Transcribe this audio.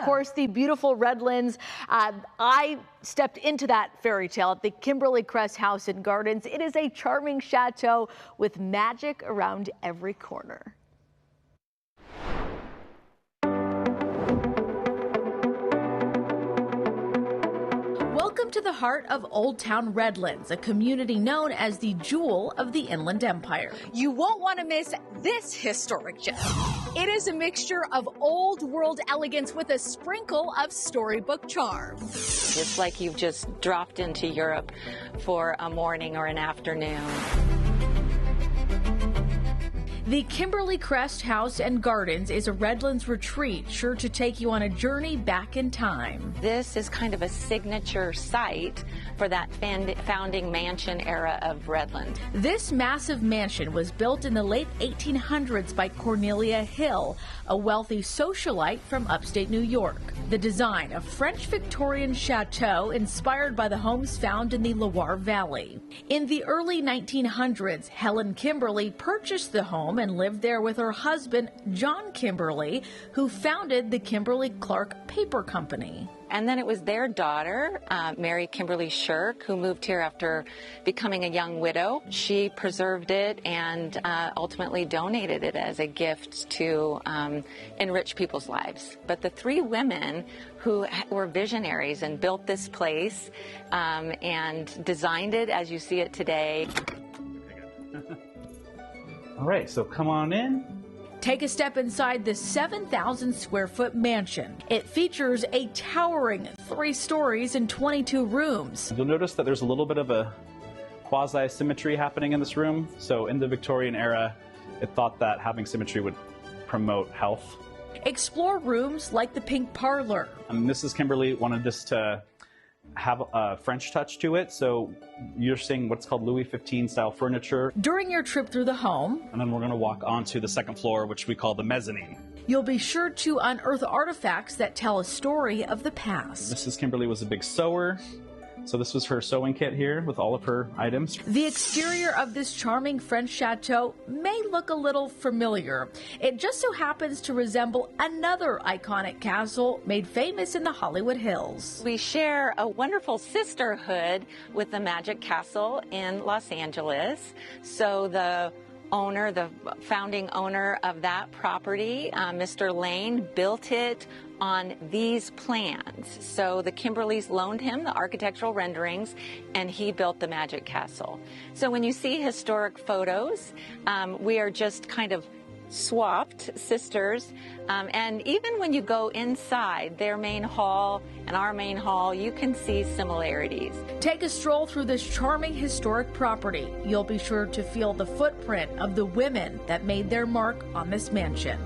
course, the beautiful Redlands. I stepped into that fairy tale at the Kimberly Crest House and Gardens. It is a charming chateau with magic around every corner. Welcome to the heart of Old Town Redlands, a community known as the jewel of the Inland Empire. You won't want to miss this historic gem. It is a mixture of old world elegance with a sprinkle of storybook charm. It's like you've just dropped into Europe for a morning or an afternoon. The Kimberly Crest House and Gardens is a Redlands retreat sure to take you on a journey back in time. This is kind of a signature site for that founding mansion era of Redlands. This massive mansion was built in the late 1800s by Cornelia Hill, a wealthy socialite from upstate New York. The design, a French Victorian chateau inspired by the homes found in the Loire Valley. In the early 1900s, Helen Kimberly purchased the home and lived there with her husband, John Kimberly, who founded the Kimberly-Clark Paper Company. And then it was their daughter, Mary Kimberly Shirk, who moved here after becoming a young widow. She preserved it and ultimately donated it as a gift to enrich people's lives. But the three women who were visionaries and built this place and designed it as you see it today. All right, so come on in. Take a step inside this 7,000 square foot mansion. It features a towering 3 stories and 22 rooms. You'll notice that there's a little bit of a quasi-symmetry happening in this room. So in the Victorian era, it thought that having symmetry would promote health. Explore rooms like the pink parlor. Mrs. Kimberly wanted this to have a French touch to it, so you're seeing what's called Louis XV style furniture. During your trip through the home, and then we're going to walk onto the second floor, which we call the mezzanine. You'll be sure to unearth artifacts that tell a story of the past. Mrs. Kimberly was a big sewer, so this was her sewing kit here with all of her items. The exterior of this charming French chateau may look a little familiar. It just so happens to resemble another iconic castle made famous in the Hollywood Hills. We share a wonderful sisterhood with the Magic Castle in Los Angeles. So the founding owner of that property, Mr. Lane, built it on these plans. So the Kimberlys loaned him the architectural renderings and he built the Magic Castle. So when you see historic photos, we are just kind of swapped sisters, and even when you go inside their main hall and our main hall, you can see similarities. Take a stroll through this charming historic property. You'll be sure to feel the footprint of the women that made their mark on this mansion.